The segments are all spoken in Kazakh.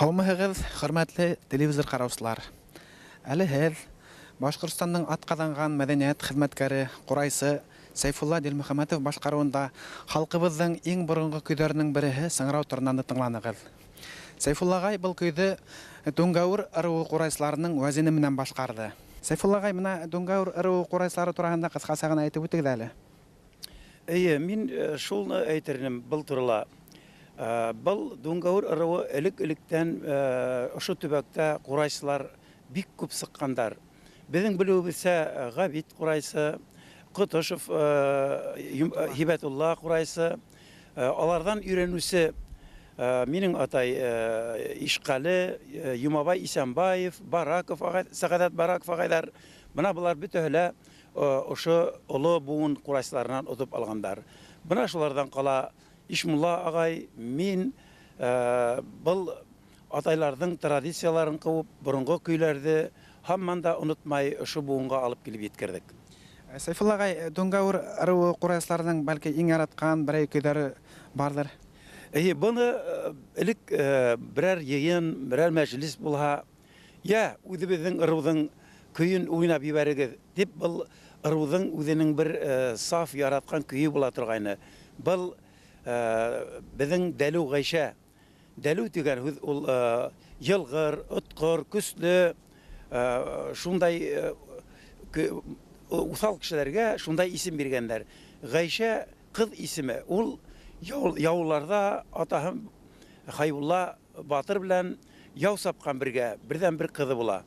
Һаумыһығыҙ, хөрмәтле телевизор караусылар. Әле һеҙ Башҡортостанның атҡаҙанған мәҙәниәт хеҙмәткәре, ҡурайсы Сәйфулла Дилмөхәмәтов башҡарыуында халҡыбыҙҙың иң боронғо көйҙәренең береһе «Сыңрау торнаны» тыңланығыҙ. Сәйфуллағай был көйҙө Дүңгәүер ырыуы ҡурайсыларының вәзине менән башҡарҙы. Сәйфуллағай, мына Дүңгәүер ырыуы ҡурайсылары тураһында ҡыҫҡаса ғына әйтеп үтегеҙ әле. Эйе, мин шулны әйтермен был турала. Был Дүңгәүер ырыуы элек-электән ошо төбәктә ҡурайсылар бик күп сыҡҡандар. Беҙҙең белеүебеҙсә, Ғабит ҡурайсы, Ҡотошов Һибәтулла ҡурайсы, аларҙан өйрәнеүсе минең атай Ишҡәле, Юмабай Исәнбаев, Бараков, Сәғәҙәт Бараков ағайҙар, бына былар бөтәһе лә ошо оло буын ҡурайсыларынан отоп алғандар. Бына шуларҙан ҡала Ишмулла ағай, мин был атайларҙың традицияларын ҡыуып, боронғо көйләрҙе һаман да онотмай ошо буынға алып килеп еткерҙек. Сәйфулла ағай, Дүңгәүер ырыуы ҡурайсыларының бәлки иң яратҡан берәй көйҙәре барҙыр? Эйе, быны элек берәр йыйын, берәр мәжлис булһа, я, үҙебеҙҙең ырыуҙың көйөн уйнап ебәрегеҙ, дип был ырыуҙың үҙенең бер саф яратҡан көйө була торғайны. Был беҙҙең Дәлеү Ғәйшә. Дәлеү тигән һүҙ ул йылғыр, отҡор, көслө, шундай уҫал кешеләргә шундай исем биргәндәр. Ғәйшә ҡыҙ исеме. Ул яуларҙа атаһы Хәйбулла Батыр белән яу сапҡан бергә, берҙән бер ҡыҙы була.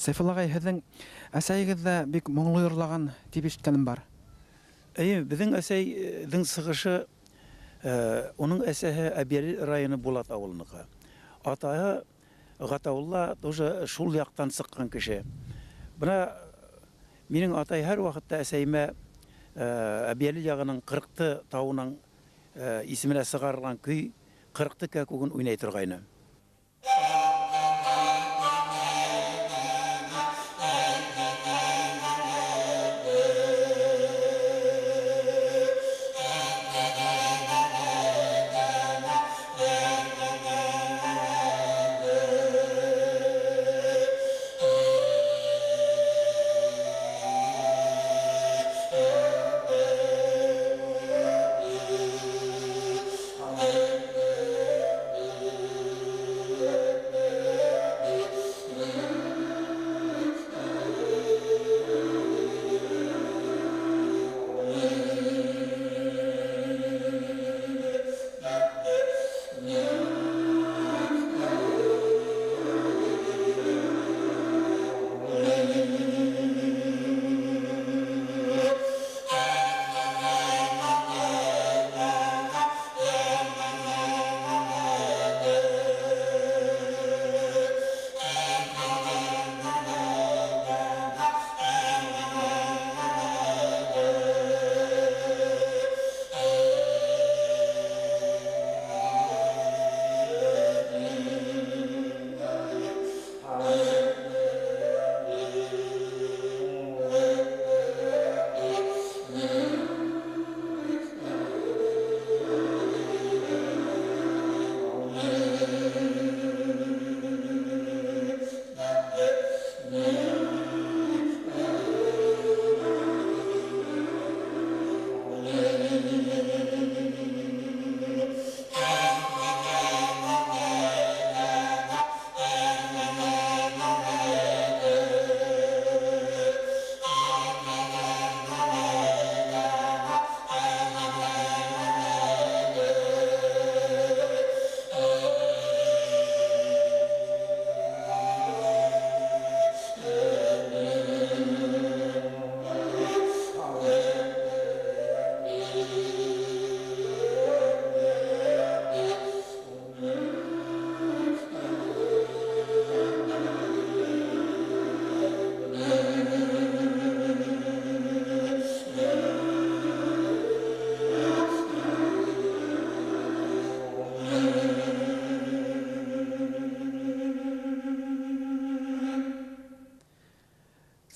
Сәйфулла ағай, һеҙҙең әсәйегеҙ ҙә бик моңло йырлаған тип ишеткәнем бар. Эйе, беҙҙең әсәйҙең сығышы, уның әсәһе Әбйәлил районы Булат ауылыныҡы. Атаһы Ғатаулла тоже шул яҡтан сыҡҡан кеше. Бына минең атай һәр ваҡытта әсәйемә Әбйәлил яғының Ҡырҡты тауының исеменә сығарылған көй Ҡырҡты кәкүген уйнай торғайны.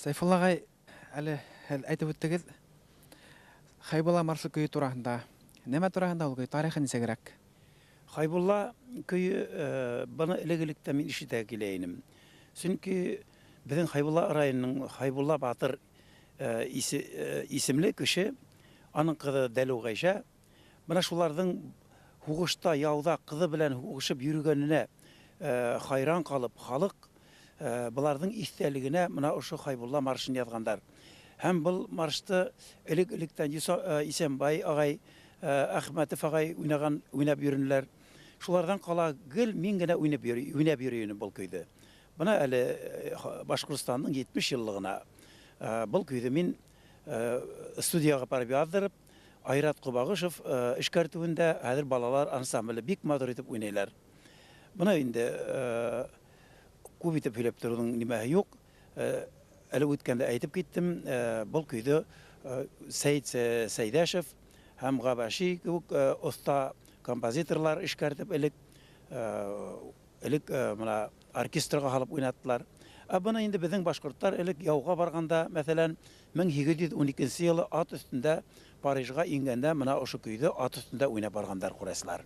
Сайфулла агай, әле әйтеп үттегез, Хайбулла маршы көйі турасында. Неме турасында ул көй тарихы нисегерәк? Хайбулла көйі баны элек-электә мин ишетә киләйнем. Чөнки безнең Хайбулла районының Хайбулла батыр исемле кеше, аның кызы Дәлү Гайша, менә шуларның хугышта, яуда кызы белән хугышып йөргәненә хайран калып, халык буларның истәлегенә менә ошо Хайбулла маршын язгандар. Һәм бұл маршты элек-электән Исәнбай агай, Әхмәтов агай уйнап йөренеләр. Шулардан кала гел мин генә уйнап йөрөйем бұл көйді. Бына әле Башкортстанның 70 еллыгына бұл көйді мин студияга барып яздырып, Айрат Кубагышев эшкәртүендә хәзер балалар ансамбле бик матур итеп уйныйлар. Бына инде күп итеп һөйләп торуның нимәһе юк. Әле үткәндә әйтеп киттем, бұл көйді Сәйд Сәйдәшев һәм Габаши кебек оста композиторлар эшкәртеп элек мына оркестрга халып уйнаттылар. Бына инде безнең башкортлар элек яуга барганда, мәсәлән, 1812 елы ат өстендә Парижга ингәндә мына ошо көйді ат өстендә уйнап баргандар, күрәселәр.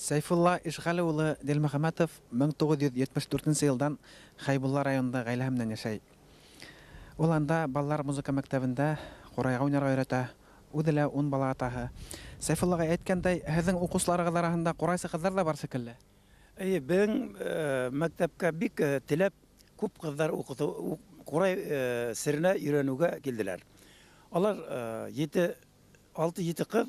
Сайфулла Ишгали улы Делмөхәмәтов 1974 елдан Хайбулла районында гаиләһе яшәй. Ул анда балалар музыка мәктәбендә курайга уйнарга өйрәтә. Үзе лә 10 бала атаһы. Сайфуллага әйткәндәй, һезнең укучыларыгыз арасында курайсы кызлар да бар шикелле. Безнең мәктәпкә бик теләп күп кызлар курай серенә өйрәнүгә килделәр. Алар 6-7 кыз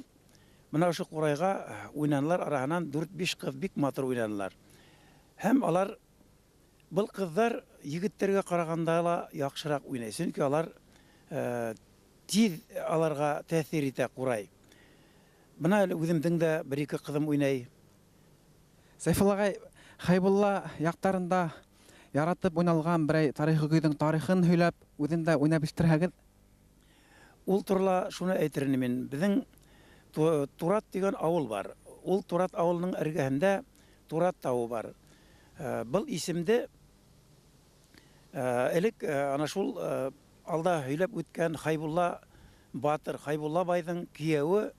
менә ошо курайга уйнанлар арасынан 4-5 кыз бик матур уйнанлар. Һәм алар Был кызлар егеттерге караганда ла яхшырак уйнай. Чөнки алар тиз аларга тәэсир итә курай. Бына әле үземдең дә бер-ике кызым уйнай. Сайфулла агай, Хайбулла яктарында яратып уйналган берәй тарихи көйдең тарихын һөйләп, үзендә уйнап ишеттерһәгез. Ул турла шуны әйтермен мин. Безнең Турат дигән авыл бар. Ул Турат авылының эргәһендә Турат тауы бар. Был исемде элек ана шул алда һөйләп үткән Хайбулла батыр, Хайбулла байның кияве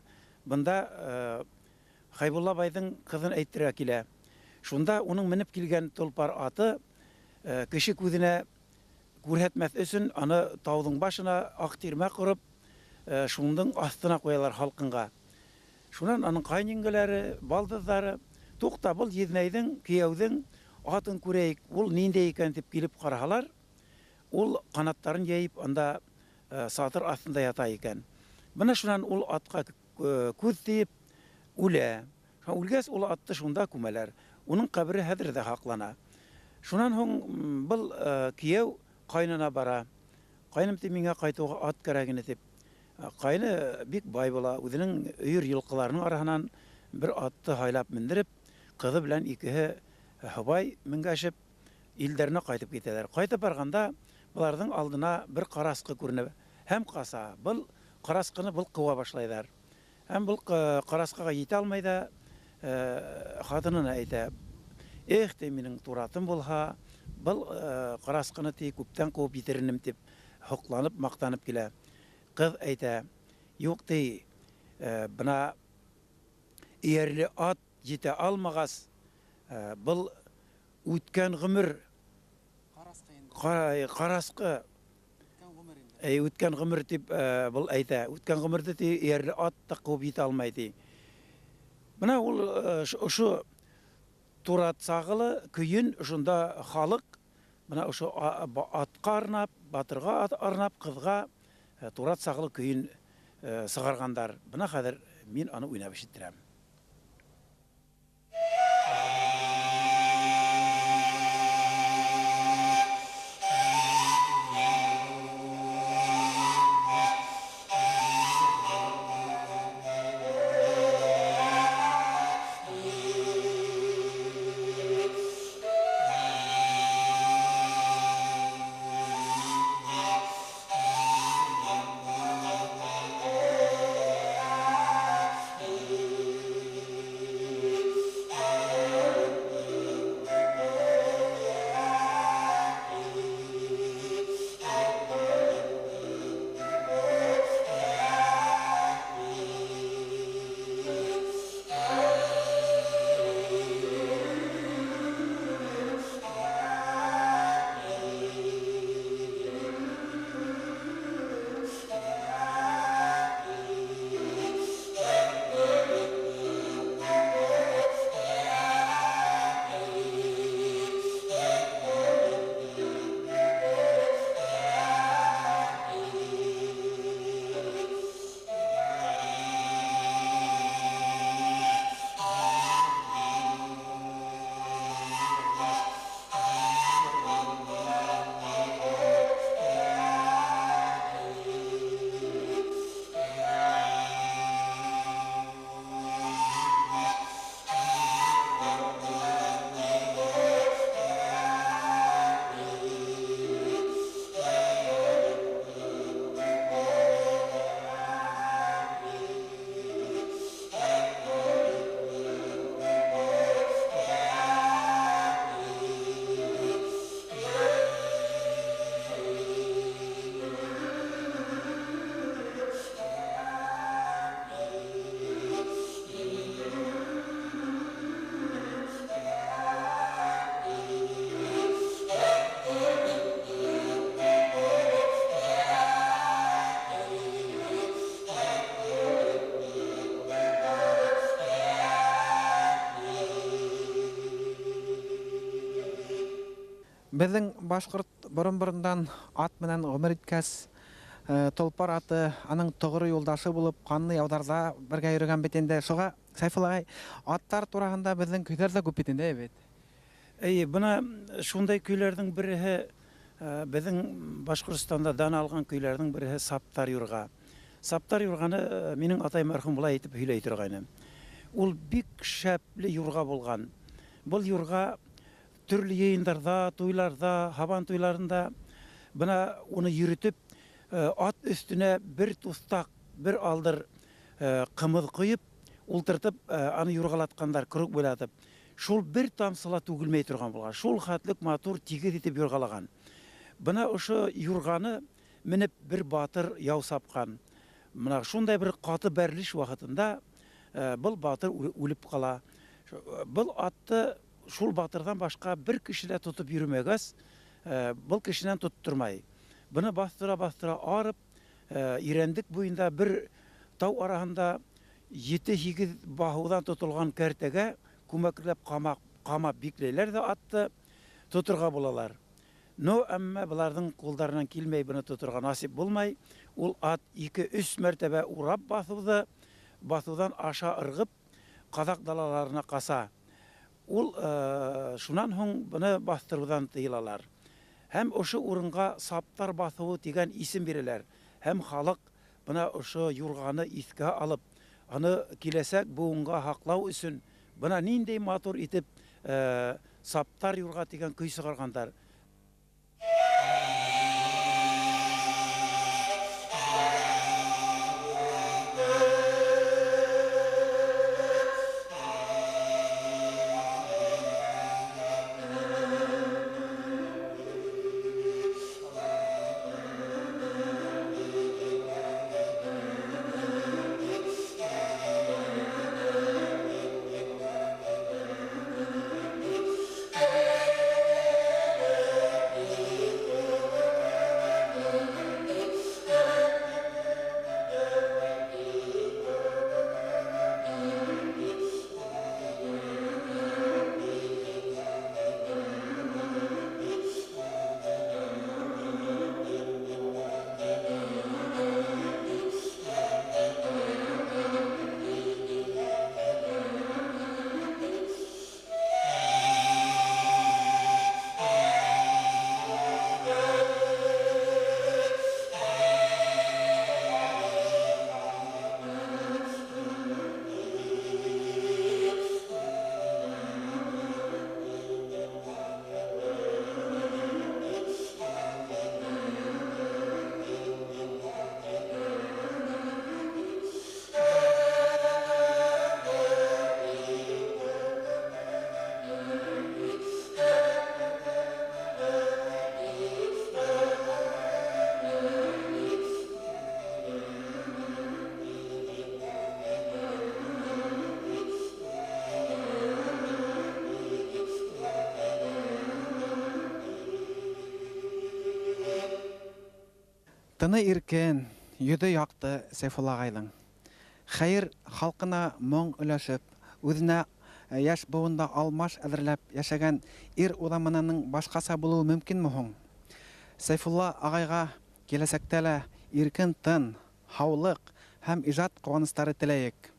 бында Хайбулла байның кызын әйттерә килә. Шунда уның менеп килгән толпар аты кеше күзенә күрһәтмәс өчен аны тауның башына ак тирмә корып, шуның астына куялар халкынга. Шуннан аның кайниңгеләре, балдызлары, тукта бул Езнәйдең, кияүдең атын күрәйек, ул нинди икән дип килеп караһалар, ул канаттарын яйып анда сатыр астында ята икән. Менә шуннан ул атка күз тиеп үлә. Үлгәс ул атты шунда күмәләр. Уның кабере хәзер дә хаклана. Шуннан һуң был кияү кайнана бара. Кайным ти миңа кайтуга ат кәрәгене дип. Кайны бик бай була, үзенең өйр йылкыларының арасынан бер атты һайлап мендереп, кызы белән икеһе һабай менгәшеп илдәренә кайтып китәләр. Кайтып барганда буларның алдына бер караскы күренә. Һәм каса, был караскыны был кыва башлайлар. Һәм был караскыга җитә алмай да хатынына әйтә: "Эх, ти минең туратым булһа, был караскыны ти күптән куып җитернем" дип хокланып, мактанып килә. Кыз әйтә: "Юк ти, бына иярле ат җитә алмагас, был үткән гомер, караскы, үткән гомер" дип был әйтә. Үткән гомердә ти иярле ат та куып җитә алмай ди. Бына ул ошо Турат сагылы көйен шунда халык бына ошо атка арнап, батырга арнап, кызга Турат сагылы көйен сыгаргандар. Бына хәзер мин аны уйнап ишеттерәм. Безнең башкорт борын-борындан ат менән гомер иткәс, толпар аты аның тогыры юлдашы булып, канны яударда бергә йөргән бит инде. Шуңа Сайфулла агай, аттар турагында безнең көйләр дә күп бит инде бит. Бына шундай көйләрнең береһе безнең Башкортстанда дан алган көйләрнең береһе Саптар юрга. Саптар юрганы минем атай мәрхүм булай итеп һөйләй торган. Ул бик шәпле юрга булган. Бу юрга төрле йыеннарда, туйларда, Хабан туйларында бына уны йөритеп, ат өстенә бер тустак, бер алдыр кымыз куеп, ултыртып, аны юргалаткандар, круг буйлатып. Шул бер тамсыла түгелмәй торган булган. Шул хатлык матур тигез итеп юргалаган. Бына ошо юрганы менеп бер батыр яу сапкан. Мына шундай бер каты бәрлеш вакытында бул батыр үлеп кала. Бул атты шул батырдан башка бер кеше дә тотып йөрмәгәс, бул кешенән тоттырмай. Буны бастыра арып, ирәндек буенда бер тау араһында 7-8 баһудан тотылган кәртәгә күмәкләп камап бикләйләр дә атты тотырга булалар. Но әмма буларның кулларынан килмәй буны тотырга насип булмай, ул ат 2-3 мәртәбә урап басудан аша ыргып, Казак далаларына каса. Ул шуннан соң буны бастырудан тыелалар. Һәм ошо урынга Саптар басуы дигән исем бирәләр. Һәм халык буна ошо юрганы искә алып, аны киләсәк буынга хаклау өчен буна нинди матур итеп Саптар юрга дигән көй чыгаргандар. Тыны иркен, йөҙө яҡты Сәйфулла ағайҙың. Хәйер халҡына моң өләшеп, үҙенә йәш быуында алмаш әҙерләп йәшәгән ир уҙамананың башҡаса булыуы мөмкинме һуң? Сәйфулла ағайға киләсәктә лә иркен тын, һаулыҡ һәм ижад ҡыуаныстары теләйек.